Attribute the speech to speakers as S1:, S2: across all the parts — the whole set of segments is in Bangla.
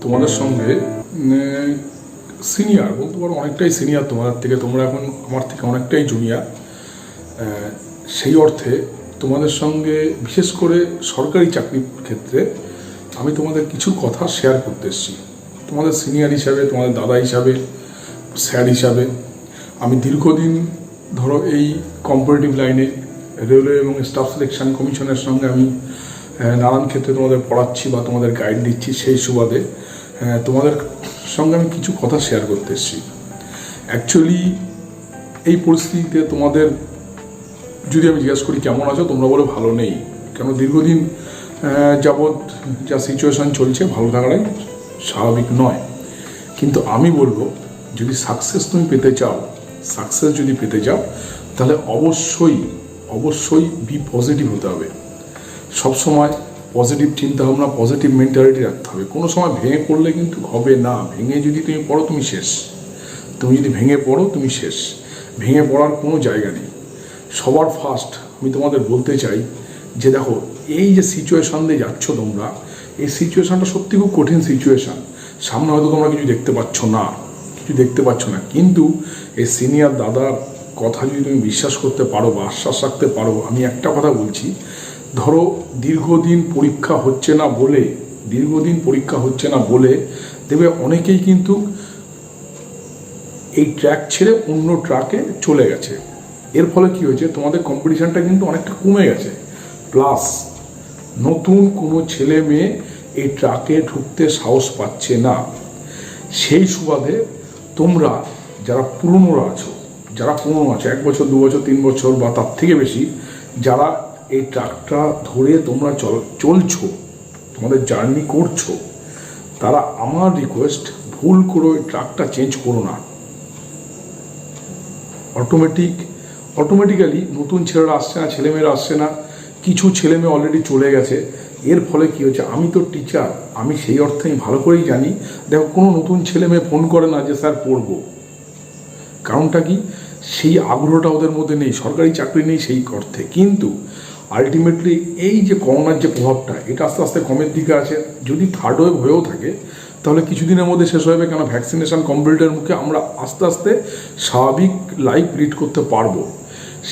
S1: তোমাদের সঙ্গে সিনিয়র বলতে পারো, অনেকটাই সিনিয়র তোমাদের থেকে। তোমরা এখন আমার থেকে অনেকটাই জুনিয়র। সেই অর্থে তোমাদের সঙ্গে বিশেষ করে সরকারি চাকরির ক্ষেত্রে আমি তোমাদের কিছু কথা শেয়ার করতে এসেছি। তোমাদের সিনিয়র হিসাবে, তোমাদের দাদা হিসাবে, স্যার হিসাবে আমি দীর্ঘদিন ধরো এই কম্পারেটিভ লাইনে রেলওয়ে এবং স্টাফ সিলেকশন কমিশনের সঙ্গে আমি নানান ক্ষেত্রে তোমাদের পড়াচ্ছি বা তোমাদের গাইড দিচ্ছি। সেই সুবাদে তোমাদের সঙ্গে আমি কিছু কথা শেয়ার করতে এসেছি। অ্যাকচুয়ালি এই পরিস্থিতিতে তোমাদের যদি আমি জিজ্ঞাসা করি কেমন আছো, তোমরা বলে ভালো নেই। কেন, দীর্ঘদিন যাবৎ যা সিচুয়েশান চলছে ভালো থাকাটাই স্বাভাবিক নয়। কিন্তু আমি বলবো, যদি সাকসেস তুমি পেতে চাও, তাহলে অবশ্যই বি পজিটিভ হতে হবে। সবসময় পজিটিভ চিন্তাভাবনা, পজিটিভ মেন্টালিটি রাখতে হবে। কোনো সময় ভেঙে পড়লে কিন্তু হবে না। ভেঙে যদি তুমি পড়ো তুমি শেষ। তুমি যদি ভেঙে পড়ো তুমি শেষ। ভেঙে পড়ার কোনো জায়গা নেই। সবার ফার্স্ট আমি তোমাদের বলতে চাই যে দেখো, এই যে সিচুয়েশান দিয়ে যাচ্ছ তোমরা, এই সিচুয়েশানটা সত্যি খুব কঠিন সিচুয়েশান। সামনে হয়তো তোমরা কিছু দেখতে পাচ্ছ না, কিন্তু এই সিনিয়র দাদার কথা যদি তুমি বিশ্বাস করতে পারো বা আশ্বাস রাখতে পারো, আমি একটা কথা বলছি, ধরো দীর্ঘদিন পরীক্ষা হচ্ছে না বলে দেবে অনেকেই কিন্তু এই ট্র্যাক ছেড়ে অন্য ট্র্যাকে চলে গেছে। এর ফলে কি হয়েছে, তোমাদের কম্পিটিশানটা কিন্তু অনেকটা কমে গেছে। প্লাস নতুন কোনো ছেলে মেয়ে এই ট্র্যাকে ঢুকতে সাহস পাচ্ছে না। সেই সুবাদে তোমরা যারা পুরনো আছো, 1 বছর 2 বছর 3 বছর বা তার থেকে বেশি, যারা এই ট্র্যাকটা ধরে তোমরা চলছো, তোমাদের জার্নি করছো, তারা আমার রিকোয়েস্ট, ভুল করে ওই ট্র্যাকটা চেঞ্জ করো না। অটোমেটিক্যালি নতুন ছেলেমেয়েরা আসছে না। কিছু ছেলেমেয়ে অলরেডি চলে গেছে। এর ফলে কী হচ্ছে, আমি তো টিচার, আমি সেই অর্থে আমি ভালো করেই জানি। দেখো, কোনো নতুন ছেলেমেয়ে ফোন করে না যে স্যার পড়বো। কারণটা কি, সেই আগ্রহটা ওদের মধ্যে নেই, সরকারি চাকরি নেই সেই অর্থে। কিন্তু আলটিমেটলি এই যে করোনার যে প্রভাবটা, এটা আস্তে আস্তে কমের দিকে আছে। যদি থার্ড ওয়েভ হয়েও থাকে তাহলে কিছুদিনের মধ্যে শেষ হয়ে যাবে। কেন, ভ্যাকসিনেশন কমপ্লিটের মুখে আমরা আস্তে আস্তে স্বাভাবিক লাইফ লিড করতে পারবো।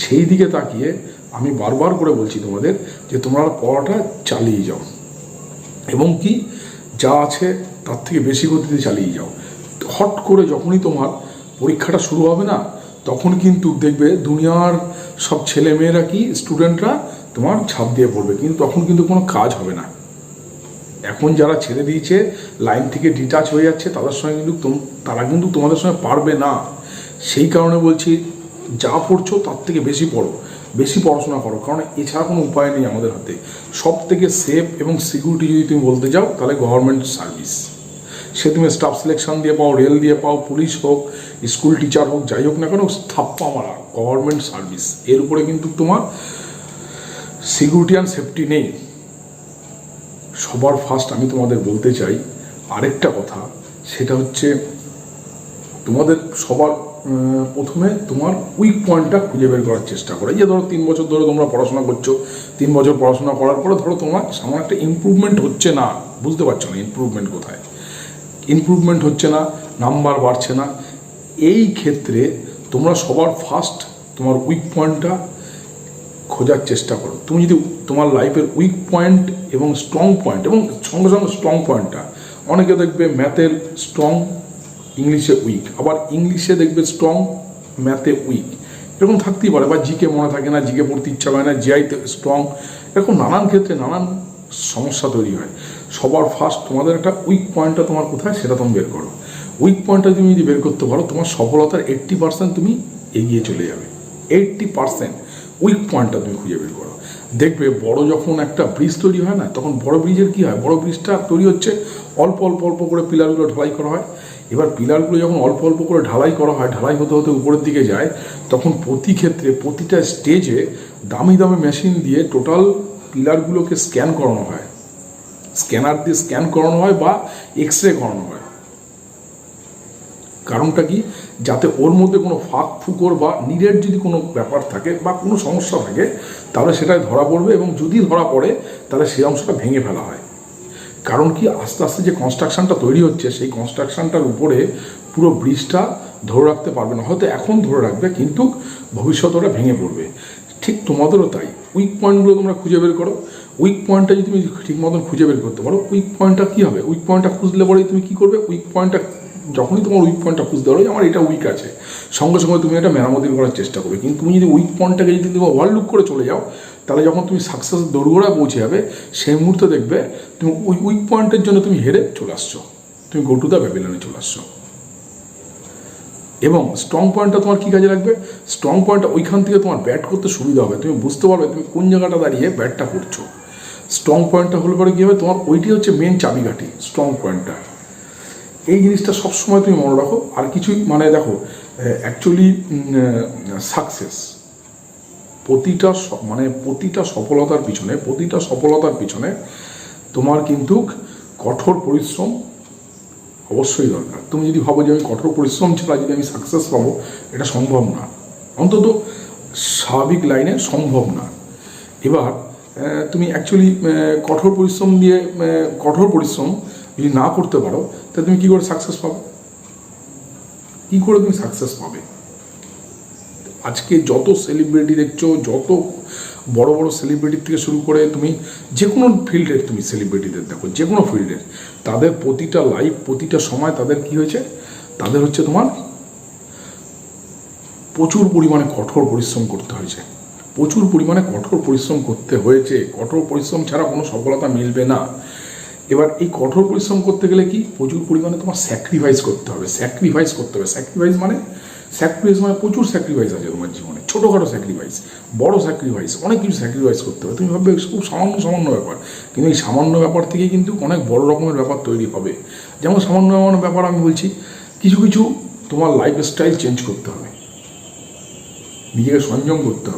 S1: সেই দিকে তাকিয়ে আমি বারবার করে বলছি তোমাদের যে তোমরা পড়াটা চালিয়ে যাও, এবং কি যা আছে তার থেকে বেশি গতিতে চালিয়ে যাও। হট করে যখনই তোমার পরীক্ষাটা শুরু হবে না, তখন কিন্তু দেখবে দুনিয়ার সব ছেলেমেয়েরা স্টুডেন্টরা তোমার ছাপ দিয়ে পড়বে, কিন্তু তখন কিন্তু কোনো কাজ হবে না। এখন যারা ছেড়ে দিয়েছে, লাইন থেকে ডিটাচ হয়ে যাচ্ছে, তারা কিন্তু তোমাদের সঙ্গে পারবে না। সেই কারণে বলছি, যা পড়ছো তার থেকে বেশি পড়ো, বেশি পড়াশোনা করো। কারণ এছাড়া কোনো উপায় নেই আমাদের হাতে। সব থেকে সেফ এবং সিকিউরিটি যদি তুমি বলতে যাও, তাহলে গভর্নমেন্ট সার্ভিস। সে তুমি স্টাফ সিলেকশন দিয়ে পাও, রেল দিয়ে পাও, পুলিশ হোক, স্কুল টিচার হোক, যাই হোক না কেন, থাপ্পা মারা গভর্নমেন্ট সার্ভিস। এর উপরে কিন্তু তোমার সিকিউরিটি অ্যান্ড সেফটি নেই। সবার ফার্স্ট আমি তোমাদের বলতে চাই আরেকটা কথা, সেটা হচ্ছে তোমাদের সবার প্রথমে তোমার উইক পয়েন্টটা খুঁজে বের করার চেষ্টা করো। যে ধরো 3 বছর ধরে তোমরা পড়াশোনা করছো, 3 বছর পড়াশোনা করার পরে ধরো তোমার সামনে একটা ইমপ্রুভমেন্ট হচ্ছে না, বুঝতে পারছো না ইমপ্রুভমেন্ট কোথায়, ইমপ্রুভমেন্ট হচ্ছে না, নাম্বার বাড়ছে না। এই ক্ষেত্রে তোমরা সবার ফার্স্ট তোমার উইক পয়েন্টটা খোঁজার চেষ্টা করো। তুমি যদি তোমার লাইফের উইক পয়েন্ট এবং স্ট্রং পয়েন্ট, এবং সঙ্গে সঙ্গে স্ট্রং পয়েন্টটা, অনেকে দেখবে ম্যাথের স্ট্রং, ইংলিশে উইক, আবার ইংলিশে দেখবে স্ট্রং, ম্যাথে উইক, এরকম থাকতেই পারে। বা জিকে মনে থাকে না, জিকে পড়তে ইচ্ছা হয় না, জিআইতে স্ট্রং, এরকম নানান ক্ষেত্রে নানান সমস্যা তৈরি হয়। সবার ফার্স্ট তোমাদের একটা উইক পয়েন্টটা তোমার কোথায়, সেটা তুমি বের করো। উইক পয়েন্টটা তুমি যদি বের করতে পারো, তোমার সফলতার 80% তুমি এগিয়ে চলে যাবে। 80% উইক পয়েন্টটা তুমি খুঁজে বের করো। দেখবে বড় যখন একটা ব্রিজ তৈরি হয় না, তখন বড় ব্রিজের কী হয়, বড় ব্রিজটা তৈরি হচ্ছে অল্প অল্প অল্প করে পিলারগুলো ঢালাই করা হয়। এবার পিলারগুলো যখন অল্প অল্প করে ঢালাই করা হয়, ঢালাই হতে হতে উপরের দিকে যায়, তখন প্রতি ক্ষেত্রে প্রতিটা স্টেজে দামি দামি মেশিন দিয়ে টোটাল পিলারগুলোকে স্ক্যান করানো হয়, স্ক্যানার দিয়ে স্ক্যান করানো হয় বা এক্সরে করানো হয়। কারণটা কি, যাতে ওর মধ্যে কোনো ফাঁক ফুকর বা নিরের যদি কোনো ব্যাপার থাকে বা কোনো সমস্যা থাকে, তাহলে সেটাই ধরা পড়বে, এবং যদি ধরা পড়ে তাহলে সেই অংশটা ভেঙে ফেলা হয়। কারণ কি, আস্তে আস্তে যে কনস্ট্রাকশনটা তৈরি হচ্ছে সেই কনস্ট্রাকশনটার উপরে পুরো ব্রিজটা ধরে রাখতে পারবে না। হয়তো এখন ধরে রাখবে, কিন্তু ভবিষ্যৎ ওরা ভেঙে পড়বে। ঠিক তোমাদেরও তাই। উইক পয়েন্টগুলো তোমরা খুঁজে বের করো। উইক পয়েন্টটা যদি তুমি ঠিক মতন খুঁজে বের করতে পারো, উইক পয়েন্টটা কী হবে, উইক পয়েন্টটা খুঁজলে পরেই তুমি কী করবে, উইক পয়েন্টটা যখনই তোমার উইক পয়েন্টটা খুঁজতে পারো, আমার এটা উইক আছে, সঙ্গে সঙ্গে তুমি এটা মেরামতি করার চেষ্টা করবে। কিন্তু তুমি যদি উইক পয়েন্টটাকে যদি তুমি ওভারলুক করে চলে যাও, তাহলে যখন তুমি সাকসেস দোরগোড়ায় পৌঁছে যাবে, সেই মুহূর্তে দেখবে তুমি ওই উইক পয়েন্টের জন্য তুমি হেরে চলে আসছো, তুমি গো টু দ্য ব্যাবিলনে চলে আসছো। এবং স্ট্রং পয়েন্টটা তোমার কী কাজে লাগবে, স্ট্রং পয়েন্টটা ওইখান থেকে তোমার ব্যাট করতে সুবিধা হবে, তুমি বুঝতে পারবে তুমি কোন জায়গাটা দাঁড়িয়ে ব্যাটটা করছো। স্ট্রং পয়েন্টটা হলে পরে কী হবে, তোমার ওইটি হচ্ছে মেন চাবিকাঠি, স্ট্রং পয়েন্টটা। এই জিনিসটা সবসময় তুমি মনে রাখো। আর কিছুই মানে দেখো, অ্যাকচুয়ালি সাকসেস প্রতিটা সফলতার পিছনে তোমার কিন্তু কঠোর পরিশ্রম অবশ্যই দরকার। তুমি যদি ভাবো যে আমি কঠোর পরিশ্রম ছাড়া যদি আমি সাকসেস পাবো, এটা সম্ভব না, অন্তত স্বাভাবিক লাইনে সম্ভব না। এবার তুমি অ্যাকচুয়ালি কঠোর পরিশ্রম যদি না করতে পারো, তাহলে তুমি কী করে সাকসেস পাবে, কী করে তুমি সাকসেস পাবে? আজকে যত সেলিব্রিটি দেখছো, যত বড় বড় সেলিব্রিটির থেকে শুরু করে তুমি যে কোনো ফিল্ডের তুমি সেলিব্রিটিদের দেখো, যে কোনো ফিল্ডের, তাদের প্রতিটা লাইফ, প্রতিটা সময় তাদের কি হয়েছে, তাদের হচ্ছে তোমার প্রচুর পরিমাণে কঠোর পরিশ্রম করতে হয়েছে, প্রচুর পরিমাণে কঠোর পরিশ্রম করতে হয়েছে। কঠোর পরিশ্রম ছাড়া কোনো সফলতা মিলবে না। এবার এই কঠোর পরিশ্রম করতে গেলে কি, প্রচুর পরিমাণে তোমার স্যাক্রিফাইস করতে হবে। স্যাক্রিফাইস মানে প্রচুর স্যাক্রিফাইস আছে তোমার জীবনে, ছোটোখাটো স্যাক্রিফাইস, বড় স্যাক্রিফাইস, অনেক কিছু স্যাক্রিফাইস করতে হবে। তুমি ভাববে খুব সামান্য ব্যাপার, কিন্তু এই সামান্য ব্যাপার থেকে কিন্তু অনেক বড় রকমের ব্যাপার তৈরি হবে। যেমন সামান্য ব্যাপার আমি বলছি, কিছু কিছু তোমার লাইফস্টাইল চেঞ্জ করতে হবে, নিজেকে সংযম করতে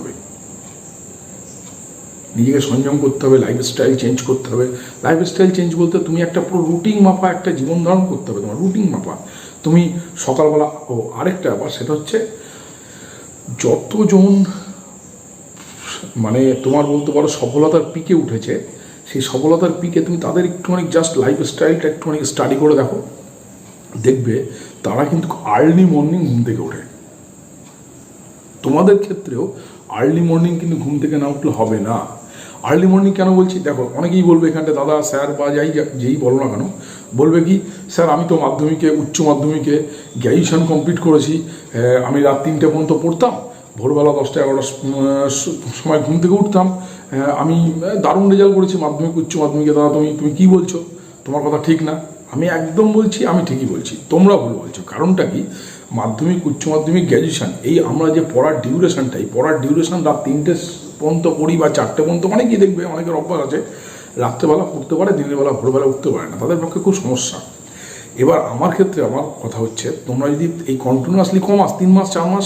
S1: হবে, লাইফস্টাইল চেঞ্জ করতে হবে। লাইফস্টাইল চেঞ্জ বলতে তুমি একটা পুরো রুটিন মাপা একটা জীবন ধারণ করতে হবে, তোমার রুটিন মাপা। তুমি সকালবেলা, আরেকটা ব্যাপার, সেটা হচ্ছে যতজন মানে তোমার বলতে পারো সফলতার পিকে উঠেছে, সেই সফলতার পিকে তুমি তাদের একটুখানি জাস্ট লাইফস্টাইলটা একটুখানি স্টাডি করে দেখো, দেখবে তারা কিন্তু আর্লি মর্নিং ঘুম থেকে ওঠে। তোমাদের ক্ষেত্রেও আর্লি মর্নিং কিন্তু ঘুম থেকে না উঠলে হবে না। আর্লি মর্নিং কেন বলছি, দেখো অনেকেই বলবে এখানটা, দাদা স্যার বা যেই বলো না কেন, বলবে কি, স্যার আমি তো উচ্চ মাধ্যমিকে গ্র্যাজুয়েশন কমপ্লিট করেছি, আমি রাত 3টে পর্যন্ত পড়তাম, ভোরবেলা 10টা-11টার সময় ঘুম থেকে উঠতাম, আমি দারুণ রেজাল্ট করেছি উচ্চ মাধ্যমিকে, দাদা তুমি কী বলছো, তোমার কথা ঠিক না। আমি একদম বলছি, আমি ঠিকই বলছি, তোমরা ভুল বলছো। কারণটা কি, উচ্চ মাধ্যমিক গ্র্যাজুয়েশন, এই আমরা যে পড়ার ডিউরেশন রাত 3টে পর্যন্ত পড়ি বা 4টে পর্যন্ত, অনেকেই দেখবে, অনেকের অভ্যাস আছে রাত্রেবেলা পড়তে পারে, দিনের বেলা ভোরবেলা উঠতে পারে না, তাদের পক্ষে খুব সমস্যা। এবার আমার ক্ষেত্রে আমার কথা হচ্ছে, তোমরা যদি এই কন্টিনিউয়াসলি 3 মাস 4 মাস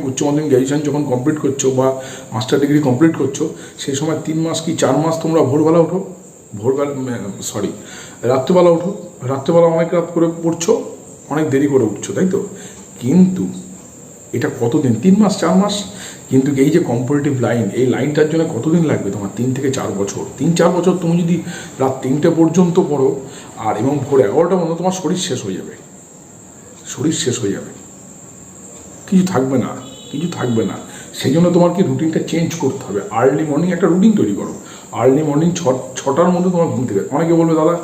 S1: উচ্চ মাধ্যমিক গ্র্যাজুয়েশন যখন কমপ্লিট করছো বা মাস্টার ডিগ্রি কমপ্লিট করছো, সেই সময় 3 মাস কি 4 মাস তোমরা রাত্রেবেলা ওঠো, রাত্রেবেলা অনেক রাত করে পড়ছো, অনেক দেরি করে উঠছো, তাই তো? কিন্তু এটা কতদিন, 3 মাস 4 মাস, কিন্তু এই যে কম্পারেটিভ লাইন, এই লাইনটার জন্য কতদিন লাগবে তোমার, 3 থেকে 4 বছর। 3-4 বছর তুমি যদি রাত 3টে পর্যন্ত পড়ো, আর এবং ভোর 11টা পর্যন্ত, তোমার শরীর শেষ হয়ে যাবে, কিছু থাকবে না। সেই জন্য তোমার কি রুটিনটা চেঞ্জ করতে হবে। আর্লি মর্নিং একটা রুটিন তৈরি করো, আর্লি মর্নিং 6টার মধ্যে তোমার ঘুম থেকে। অনেকে বলবে, দাদা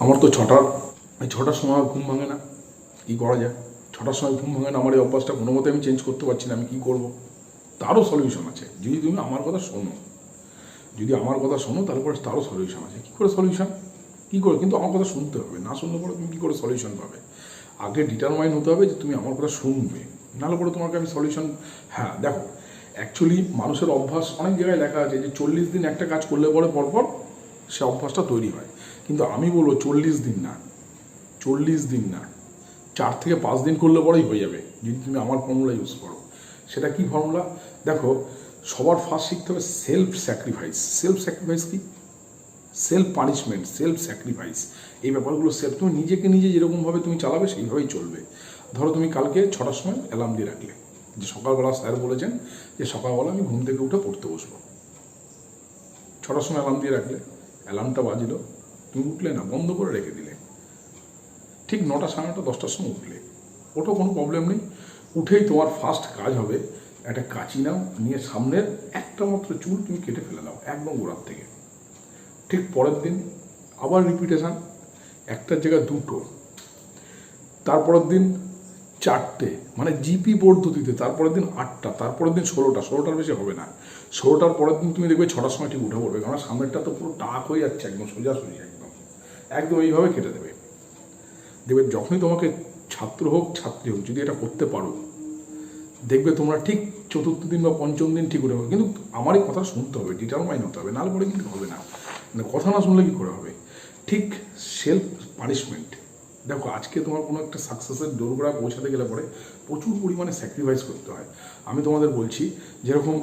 S1: আমার তো 6টার সময় ঘুম ভাঙে না, কী করা যায়? 6টার সময় ঘুম ভাঙে না, আমার এই অভ্যাসটা কোনো মতে আমি চেঞ্জ করতে পারছি না, আমি কী করবো? তারও সলিউশন আছে, যদি তুমি আমার কথা শোনো, তাহলে পরে তারও সলিউশন আছে। কী করে, কিন্তু আমার কথা শুনতে হবে, না শুনলে পরে তুমি কী করে সলিউশন পাবে? আগে ডিটারমাইন হতে হবে যে তুমি আমার কথা শুনবে, নাহলে পরে তোমাকে আমি সলিউশন। হ্যাঁ দেখো, অ্যাকচুয়ালি মানুষের অভ্যাস অনেক জায়গায় লেখা আছে যে 40 দিন একটা কাজ করলে পরে পরপর সে অভ্যাসটা তৈরি হয়, কিন্তু আমি বলবো 40 দিন না, 4 থেকে 5 দিন করলে পরেই হয়ে যাবে, যদি তুমি আমার ফর্মুলা ইউজ করো। সেটা কি ফর্মুলা? দেখো, সবার ফার্স্ট শিখতে হবে সেলফ স্যাক্রিফাইস কি, সেলফ পানিশমেন্ট, সেলফ স্যাক্রিফাইস, এই ব্যাপারগুলো তুমি নিজেকে নিজে যেরকমভাবে তুমি চালাবে সেইভাবেই চলবে। ধরো তুমি কালকে 6টার সময় অ্যালার্ম দিয়ে রাখলে, যে সকালবেলা স্যার বলেছেন যে সকালবেলা আমি ঘুম থেকে উঠে পড়তে বসবো, 6টার সময় অ্যালার্ম দিয়ে রাখলে, অ্যালার্মটা বাজলো, তুমি উঠলে না, বন্ধ করে রেখে দিলে, ঠিক 9টা, 9:30, 10টার সময় উঠলে, ওটাও কোনো প্রবলেম নেই। উঠেই তোমার ফার্স্ট কাজ হবে একটা কাঁচি নাও, নিয়ে সামনের একটা মাত্র চুল তুমি কেটে ফেলে দাও একদম গোড়ার থেকে। ঠিক পরের দিন আবার রিপিটেশান, একটার জায়গায় 2টো, তারপরের দিন 4টে, মানে জিপি পদ্ধতিতে, তারপরের দিন 8টা, তারপরের দিন 16টা, 16টার বেশি হবে না। 16টার পরের দিন তুমি দেখবে 6টার সময় ঠিক উঠে পড়বে, কারণ সামনেরটা তো পুরো টাক হয়ে যাচ্ছে, একদম সোজাসুজি, একদম একদম এইভাবে কেটে দেবে। দেখবে যখনই তোমাকে ছাত্র হোক ছাত্রী হোক, যদি এটা করতে পারো, দেখবে তোমরা ঠিক 4র্থ দিন বা 5ম দিন ঠিক উঠে হবে। কিন্তু আমার এই কথা শুনতে হবে, ডিটারমাইন হতে হবে, নাহলে পরে কিন্তু হবে না। মানে কথা না শুনলে কী করে হবে? ঠিক সেলফ পানিশমেন্ট। দেখো, আজকে তোমার কোনো একটা সাকসেসের দোরগোড়ায় পৌঁছাতে গেলে পরে প্রচুর পরিমাণে স্যাক্রিফাইস করতে হয়। আমি তোমাদের বলছি, যেরকম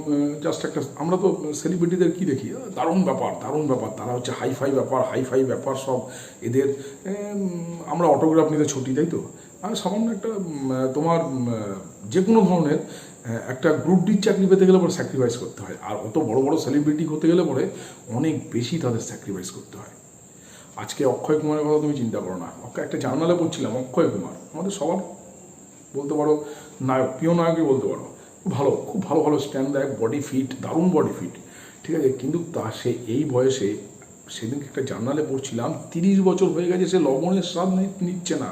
S1: জাস্ট একটা, আমরা তো সেলিব্রিটিদের কী দেখি, দারুণ ব্যাপার, দারুণ ব্যাপার, তারা হচ্ছে হাইফাই ব্যাপার সব এদের। আমরা অটোগ্রাফ নিতে ছুটি, তাই তো? আর সামান্য একটা তোমার যে কোনো ধরনের একটা গ্রুপ ডির চাকরি পেতে গেলে পরে স্যাক্রিফাইস করতে হয়। আর অত বড় বড় সেলিব্রিটি হতে গেলে পরে অনেক বেশি তাদের স্যাক্রিফাইস করতে হয়। আজকে অক্ষয় কুমারের কথা তুমি চিন্তা করো না, একটা জার্নালে পড়ছিলাম, অক্ষয় কুমার আমাদের সবার বলতে পারো নায়ক, প্রিয় নায়কই বলতে পারো। খুব ভালো ভালো স্ট্যান্ড দেয়, বডি ফিট, দারুণ বডি ফিট, ঠিক আছে। কিন্তু সে এই বয়সে, সেদিনকে একটা জার্নালে পড়ছিলাম, 30 বছর হয়ে গেছে, সে লবণের স্বাদ নিচ্ছে না।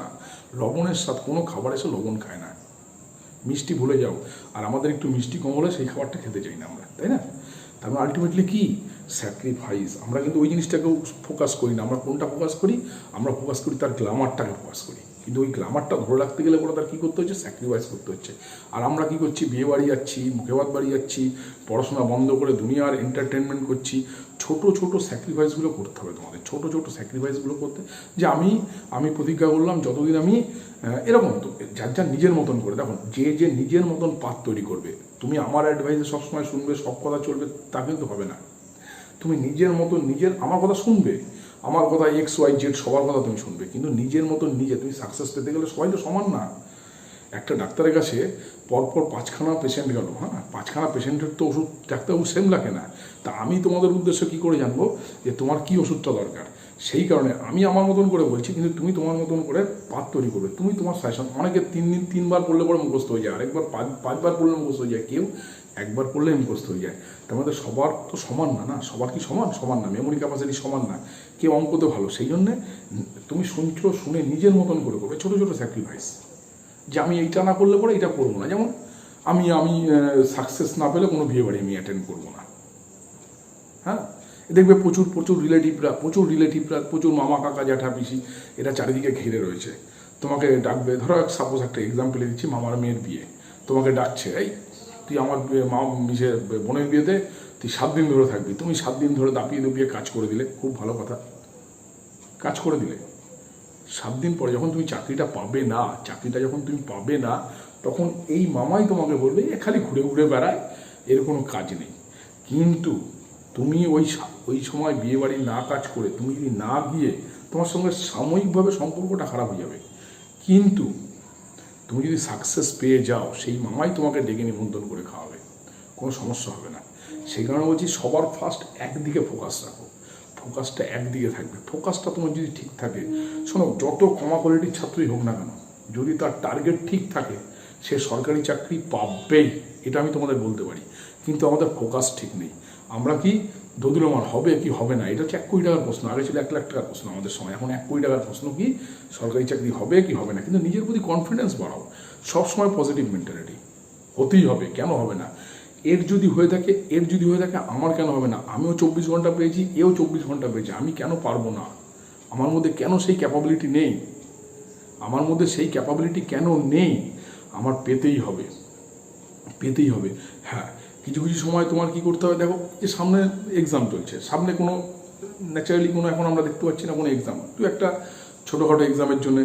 S1: লবণের স্বাদ, কোনো খাবারে সে লবণ খায় না। মিষ্টি ভুলে যাও, আর আমাদের একটু মিষ্টি কম হলে সেই খাবারটা খেতে চাই না আমরা, তাই না? তার মানে আলটিমেটলি কী? স্যাক্রিফাইস। আমরা কিন্তু ওই জিনিসটাকেও ফোকাস করি না। আমরা কোনটা ফোকাস করি? আমরা ফোকাস করি তার গ্ল্যামারটাকে ফোকাস করি। কিন্তু ওই গ্ল্যামারটা ধরে রাখতে গেলে পরে তার কী করতে হচ্ছে? স্যাক্রিফাইস করতে হচ্ছে। আর আমরা কী করছি? বিয়ে বাড়ি যাচ্ছি, মুখে ভাত বাড়ি যাচ্ছি, পড়াশোনা বন্ধ করে দুনিয়ার এন্টারটেনমেন্ট করছি। ছোট ছোট স্যাক্রিফাইসগুলো করতে হবে তোমাদের, ছোট ছোট স্যাক্রিফাইসগুলো করতে। যে আমি প্রতিজ্ঞা করলাম, যতদিন আমি এরকম তো যার নিজের মতন করে, দেখুন, যে নিজের মতন পাত তৈরি করবে, তুমি আমার অ্যাডভাইসে সবসময় শুনবে, সব কথা চলবে, তা কিন্তু হবে না। তুমি নিজের মতো আমার কথা শুনবে, আমার কথা XYZ সবার কথা তুমি শুনবে, কিন্তু নিজের মতো তুমি সাকসেস পেতে গেলে সবাই তো সমান না। একটা ডাক্তারের কাছে পরপর 5খানা পেশেন্ট গেল, হ্যাঁ, 5খানা পেশেন্টের তো ওষুধ ডাক্তারবাবু সেম রাখে না। তা আমি তোমাদের উদ্দেশ্যে কী করে জানবো যে তোমার কী ওষুধটা দরকার? সেই কারণে আমি আমার মতন করে বলছি, কিন্তু তুমি তোমার মতন করে পাত তৈরি করবে। তুমি তোমার সাজেশন, অনেকে 3বার পড়লে পরে মুখস্থ হয়ে যায়, আরেকবার 5বার পড়লে মুখস্থ হয়ে যায়, কেউ একবার পড়লে মুখস্থ হয়ে যায়। তার মধ্যে সবার তো সমান না, সবার কি সমান না, মেমোরি ক্যাপাসিটি সমান না, কেউ অঙ্কতে ভালো। সেই জন্যে তুমি শুনে নিজের মতন করে করবে ছোটো ছোটো স্যাক্রিফাইস, যে আমি এইটা না করলে পরে এটা করবো না। যেমন আমি সাকসেস না পেলে কোনো বিয়ে বাড়ি আমি অ্যাটেন্ড করবো না, হ্যাঁ। দেখবে প্রচুর রিলেটিভরা, প্রচুর মামা, কাকা, জ্যাঠা, পিসি, এটা চারিদিকে ঘিরে রয়েছে। তোমাকে ডাকবে, ধরো সাপোজ একটা এক্সাম্পলে দিচ্ছি, মামার মেয়ের বিয়ে, তোমাকে ডাকছে, এই তুই আমার বোনের বিয়েতে তুই 7 দিন ধরে থাকবি। তুমি 7 দিন ধরে দাপিয়ে কাজ করে দিলে, খুব ভালো কথা, কাজ করে দিলে। 7 দিন পরে যখন তুমি চাকরিটা পাবে না, তখন এই মামাই তোমাকে বলবে, এ খালি ঘুরে ঘুরে বেড়ায়, এর কোনো কাজ নেই। কিন্তু তুমি ওই সময় বিয়ে বাড়ি না কাজ করে, তুমি যদি না গিয়ে, তোমার সঙ্গে সাময়িকভাবে সম্পর্কটা খারাপ হয়ে যাবে, কিন্তু তুমি যদি সাকসেস পেয়ে যাও, সেই মামাই তোমাকে ডেকে নিমন্ত্রণ করে খাওয়াবে, কোনো সমস্যা হবে না। সেই কারণে বলছি, সবার ফার্স্ট একদিকে ফোকাস রাখো, ফোকাসটা একদিকে থাকবে। ফোকাসটা তোমার যদি ঠিক থাকে, শোনো, যত কমা কোয়ালিটির ছাত্রই হোক না কেন, যদি তার টার্গেট ঠিক থাকে, সে সরকারি চাকরি পাবেই, এটা আমি তোমাদের বলতে পারি। কিন্তু আমাদের ফোকাস ঠিক নেই। আমরা কি দোদুলমান হবে কি হবে না, এটা হচ্ছে 1 কোটি টাকার প্রশ্ন। আগে ছিল 1 লাখ টাকার প্রশ্ন আমাদের সময়, এখন 1 কোটি টাকার প্রশ্ন কি সরকারি চাকরি হবে কি হবে না। কিন্তু নিজের প্রতি কনফিডেন্স বাড়াও, সবসময় পজিটিভ মেন্টালিটি, হতেই হবে, কেন হবে না। এর যদি হয়ে থাকে আমার কেন হবে না? আমিও 24 ঘন্টা পেয়েছি, এও 24 ঘন্টা পেয়েছি, আমি কেন পারবো না? আমার মধ্যে কেন সেই ক্যাপাবিলিটি নেই? আমার পেতেই হবে। হ্যাঁ, কিছু সময় তোমার কি করতে হবে, দেখো, যে সামনে এক্সাম চলছে, সামনে কোনো ন্যাচারালি কোনো, এখন আমরা দেখতে পাচ্ছি না কোনো এক্সাম, তুই একটা ছোটোখাটো এক্সামের জন্য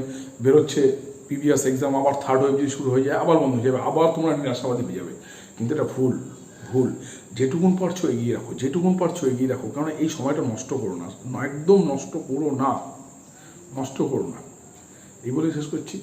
S1: বেরোচ্ছে, প্রিভিয়াস এক্সাম, আবার থার্ড ওয়েভ যদি শুরু হয়ে যায়, আবার বন্ধ হয়ে যাবে, আবার তোমরা নিরাশাবাদী হয়ে যাবে। কিন্তু এটা ভুল। যেটুকুন পারছো এগিয়ে রাখো, কারণ এই সময়টা নষ্ট করো না, একদম নষ্ট করো না। এই বলে শেষ করছি।